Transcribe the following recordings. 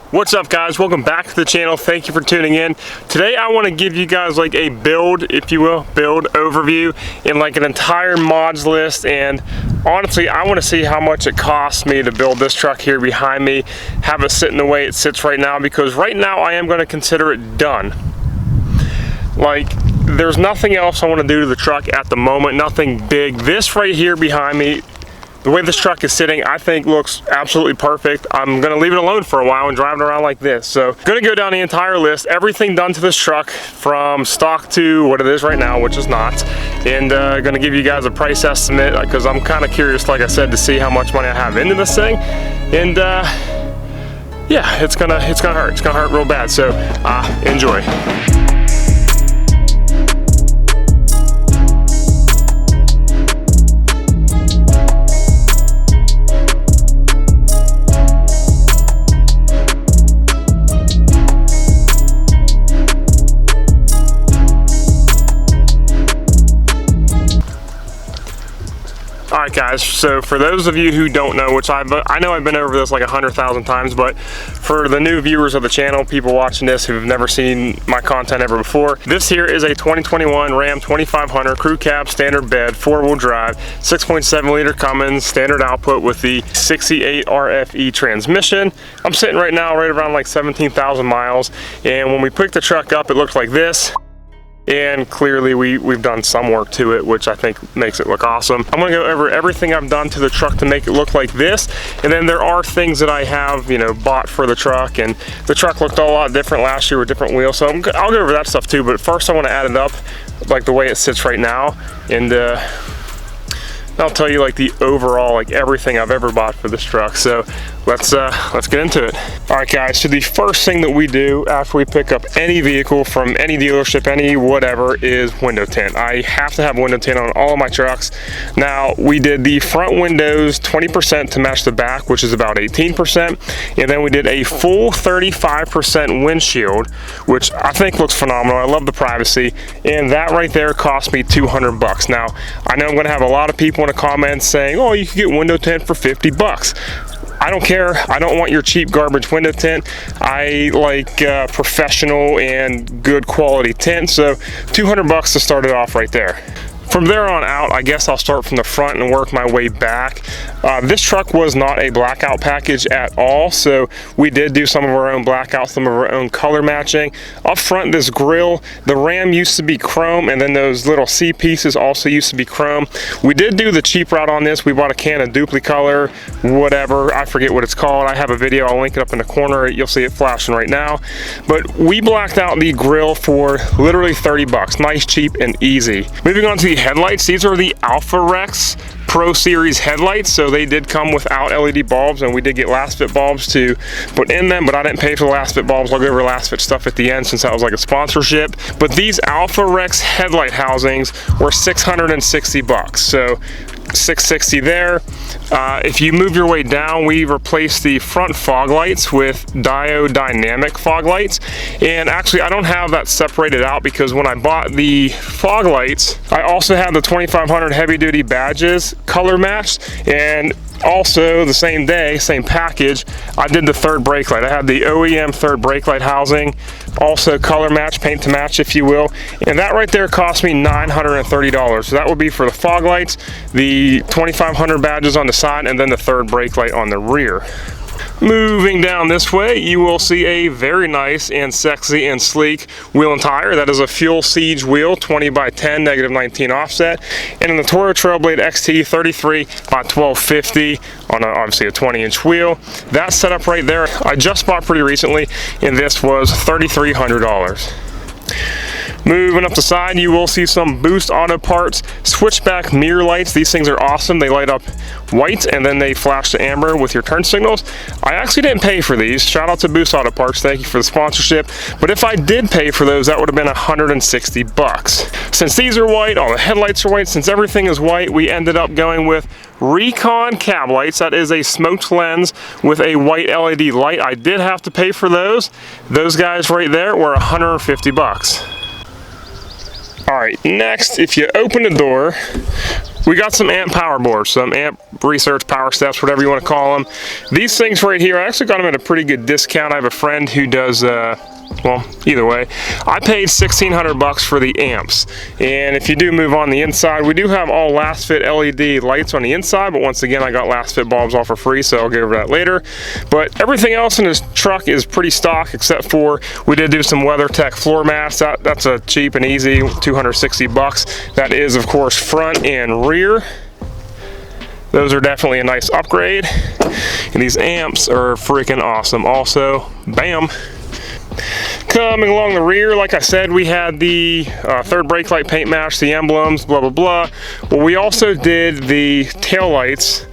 What's up, guys? Welcome back to the channel. Thank you for tuning in. Today I want to give you guys like a build, if you will, build overview and like an entire mods list. And honestly, I want to see how much it costs me to build this truck here behind me, have it sit in the way it sits right now, because right now I am going to consider it done. Like, there's nothing else I want to do to the truck at the moment, nothing big. This right here behind me, the way this truck is sitting, I think looks absolutely perfect. I'm gonna leave it alone for a while and drive it around like this. So gonna go down the entire list, everything done to this truck from stock to what it is right now, which is not. And gonna give you guys a price estimate because I'm kind of curious, like I said, to see how much money I have into this thing. And yeah, it's gonna hurt. It's gonna hurt real bad. So enjoy. Alright guys, so for those of you who don't know, which I know I've been over this like 100,000 times, but for the new viewers of the channel, people watching this who've never seen my content ever before, this here is a 2021 Ram 2500 crew cab standard bed, 4-wheel drive, 6.7 liter Cummins standard output with the 68 RFE transmission. I'm sitting right now right around like 17,000 miles, and when we picked the truck up, it looked like this. And clearly we've done some work to it, which I think makes it look awesome. I'm gonna go over everything I've done to the truck to make it look like this. And then there are things that I have, you know, bought for the truck. And the truck looked a lot different last year with different wheels. So I'll go over that stuff too. But first I wanna add it up like the way it sits right now. And I'll tell you like the overall, like everything I've ever bought for this truck. So let's get into it. All right guys, so the first thing that we do after we pick up any vehicle from any dealership, any whatever, is window tint. I have to have window tint on all of my trucks. Now we did the front windows 20% to match the back, which is about 18%. And then we did a full 35% windshield, which I think looks phenomenal. I love the privacy. And that right there cost me 200 bucks. Now, I know I'm gonna have a lot of people in the comments saying, oh, you can get window tint for 50 bucks. I don't care. I don't want your cheap garbage window tint. I like professional and good quality tint. So 200 bucks to start it off right there. From there on out, I guess I'll start from the front and work my way back. This truck was not a blackout package at all, so we did do some of our own blackouts, some of our own color matching. Up front, this grille, the Ram used to be chrome, and then those little C pieces also used to be chrome. We did do the cheap route on this. We bought a can of Duplicolor, whatever, I forget what it's called. I have a video, I'll link it up in the corner. You'll see it flashing right now. But we blacked out the grille for literally 30 bucks. Nice, cheap, and easy. Moving on to the headlights. These are the Alpha Rex Pro Series headlights, so they did come without LED bulbs, and we did get last fit bulbs to put in them, but I didn't pay for the last fit bulbs. I'll go over last fit stuff at the end since that was like a sponsorship. But these Alpha Rex headlight housings were 660 bucks, so 660 there. If you move your way down, we replaced the front fog lights with diode dynamic fog lights. And actually, I don't have that separated out because when I bought the fog lights, I also had the 2500 heavy duty badges color matched, and also the same day, same package, I did the third brake light. I had the OEM third brake light housing, also color match, paint to match, if you will. And that right there cost me $930. So that would be for the fog lights, the 2500 badges on the side, and then the third brake light on the rear. Moving down this way, you will see a very nice and sexy and sleek wheel and tire. That is a Fuel Siege wheel, 20 by 10, -19 offset. And in the Toro Trailblade XT 33 by 1250 on obviously a 20-inch wheel. That setup right there, I just bought pretty recently, and this was $3,300. Moving up the side, you will see some Boost Auto Parts switchback mirror lights. These things are awesome. They light up white and then they flash to amber with your turn signals. I actually didn't pay for these. Shout out to Boost Auto Parts. Thank you for the sponsorship. But if I did pay for those, that would have been 160 bucks. Since these are white, all the headlights are white, since everything is white, we ended up going with Recon cab lights. That is a smoked lens with a white LED light. I did have to pay for those. Those guys right there were 150 bucks. All right, next, if you open the door, We got some amp power boards, some amp research power steps, whatever you want to call them. These things right here, I actually got them at a pretty good discount. I have a friend who does, well, either way, I paid $1,600 for the amps. And if you do move on the inside, we do have all last fit LED lights on the inside, but once again, I got last fit bulbs all for free, so I'll go over that later. But everything else in this truck is pretty stock, except for we did do some WeatherTech floor mats. That's a cheap and easy $260. That is, of course, front and rear. Those are definitely a nice upgrade. And these amps are freaking awesome. Also, bam. Coming along the rear, like I said, we had the third brake light paint match, the emblems, blah, blah, blah. Well, we also did the tail lights.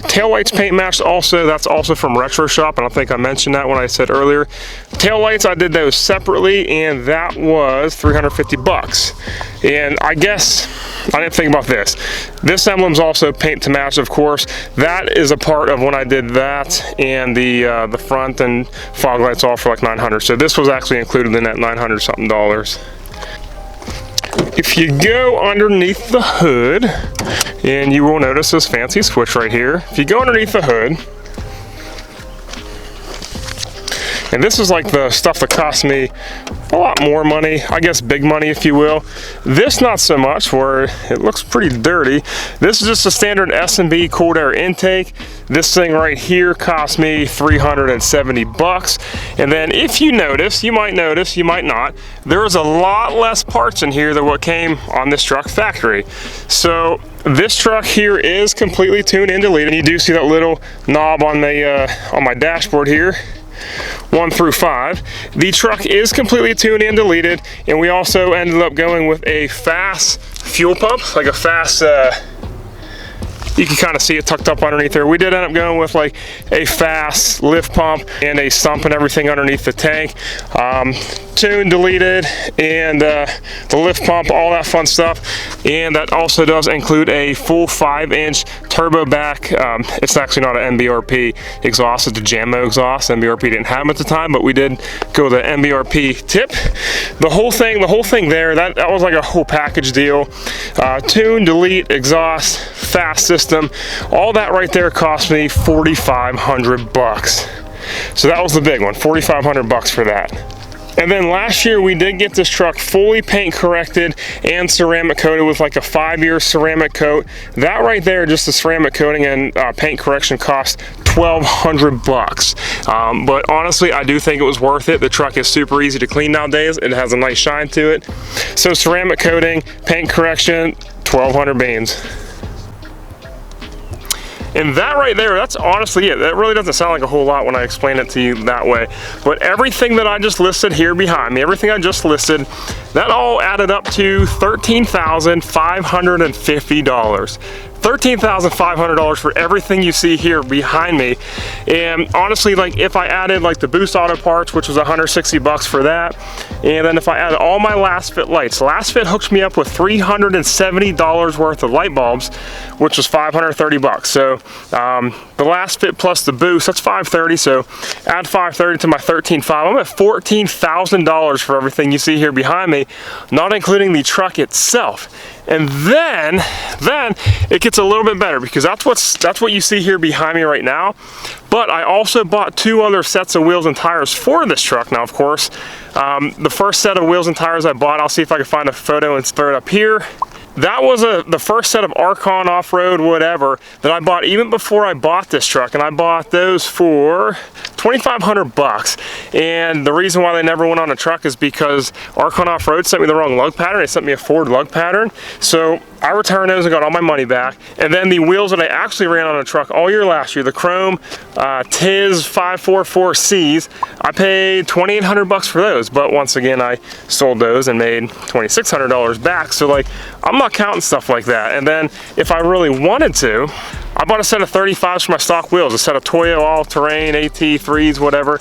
Tail lights paint match also, that's also from Retro Shop. I don't think I mentioned that when I said earlier. Tail lights, I did those separately, and that was $350. And I guess, I didn't think about this. This emblem's also paint to match, of course. That is a part of when I did that, and the front and fog lights all for like $900. So this was actually included in that $900 something. If you go underneath the hood, and you will notice this fancy switch right here. If you go underneath the hood, and this is like the stuff that cost me a lot more money, I guess big money if you will. This not so much, where it looks pretty dirty. This is just a standard S&B cooled air intake. This thing right here cost me $370. And then if you notice, you might notice, you might not, there is a lot less parts in here than what came on this truck factory. So this truck here is completely tuned and deleted. You do see that little knob on my dashboard here. 1 through 5. The truck is completely tuned and deleted, and we also ended up going with a fast fuel pump, like a fast, you can kind of see it tucked up underneath there. We did end up going with like a fast lift pump and a sump and everything underneath the tank. Tuned, deleted, and the lift pump, all that fun stuff. And that also does include a full 5-inch turbo back. It's actually not an MBRP exhaust, it's a Jammo exhaust. MBRP didn't have them at the time, but we did go with the MBRP tip. The whole thing there, that was like a whole package deal. Tune, delete, exhaust, fast system, all that right there cost me $4,500. So that was the big one, $4,500 for that. And then last year we did get this truck fully paint corrected and ceramic coated with like a 5-year ceramic coat. That right there, just the ceramic coating and paint correction cost $1,200. But honestly, I do think it was worth it. The truck is super easy to clean nowadays. It has a nice shine to it. So ceramic coating, paint correction, 1,200 beans. And that right there, that's honestly it. That really doesn't sound like a whole lot when I explain it to you that way. But everything that I just listed here behind me, everything I just listed, that all added up to $13,550. $13,500 for everything you see here behind me. And honestly, like if I added like the Boost Auto parts, which was $160 for that, and then if I added all my Last Fit lights, Last Fit hooked me up with $370 worth of light bulbs, which was $530. So the Last Fit plus the Boost, that's $530. So add $530 to my $13,500. I'm at $14,000 for everything you see here behind me, not including the truck itself. And then it gets a little bit better, because that's what you see here behind me right now. But I also bought 2 other sets of wheels and tires for this truck. Now, of course, the first set of wheels and tires I bought, I'll see if I can find a photo and throw it up here. That was the first set of Archon off-road whatever that I bought even before I bought this truck, and I bought those for $2,500. And the reason why they never went on a truck is because Archon Off-Road sent me the wrong lug pattern. They sent me a Ford lug pattern. So I returned those and got all my money back. And then the wheels that I actually ran on a truck all year last year, the Chrome Tiz 544Cs, I paid $2,800 for those. But once again, I sold those and made $2,600 back. So like, I'm not counting stuff like that. And then if I really wanted to, I bought a set of 35s for my stock wheels, a set of Toyo all-terrain AT3s, whatever.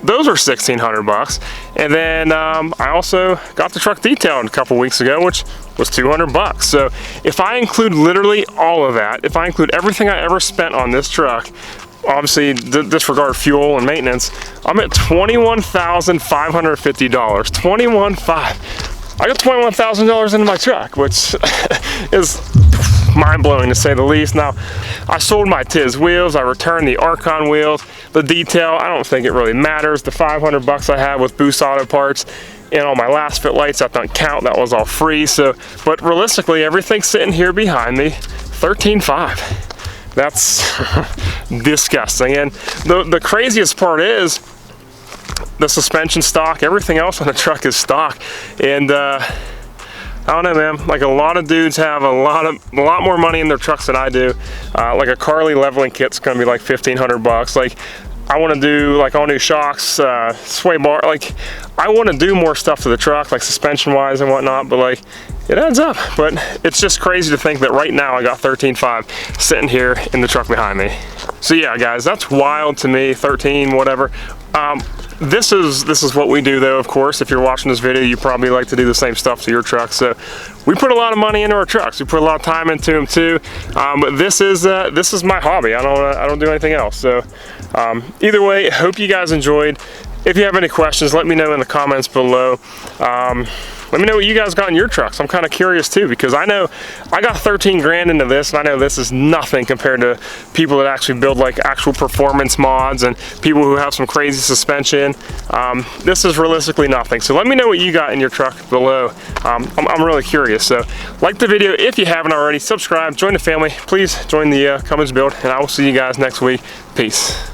Those are $1,600. And then I also got the truck detailed a couple weeks ago, which was $200. So if I include literally all of that, if I include everything I ever spent on this truck, obviously disregard fuel and maintenance, I'm at $21,550. $21,500. I got $21,000 into my truck, which is mind-blowing to say the least. Now, I sold my Tiz wheels, I returned the Archon wheels. The detail, I don't think it really matters. The 500 bucks I had with Boost Auto Parts and all my last fit lights, that don't count, that was all free. So, but realistically, everything's sitting here behind me, $13,500. That's disgusting. And the craziest part is the suspension stock, everything else on the truck is stock. And I don't know, man, like a lot of dudes have a lot more money in their trucks than I do. Like a Carly leveling kit's gonna be like 1,500 bucks. Like I wanna do like all new shocks, sway bar, like I wanna do more stuff to the truck, like suspension wise and whatnot, but like it adds up. But it's just crazy to think that right now I got 13,500 sitting here in the truck behind me. So yeah, guys, that's wild to me, 13, whatever. This is what we do though, of course. If you're watching this video, you probably like to do the same stuff to your truck. So we put a lot of money into our trucks. We put a lot of time into them too. But this is my hobby. I don't do anything else. So either way, hope you guys enjoyed. If you have any questions, let me know in the comments below. Let me know what you guys got in your trucks. I'm kind of curious too, because I know I got 13 grand into this, and I know this is nothing compared to people that actually build like actual performance mods and people who have some crazy suspension. This is realistically nothing. So let me know what you got in your truck below. I'm really curious. So like the video if you haven't already, subscribe, join the family. Please join the Cummins build, and I will see you guys next week. Peace.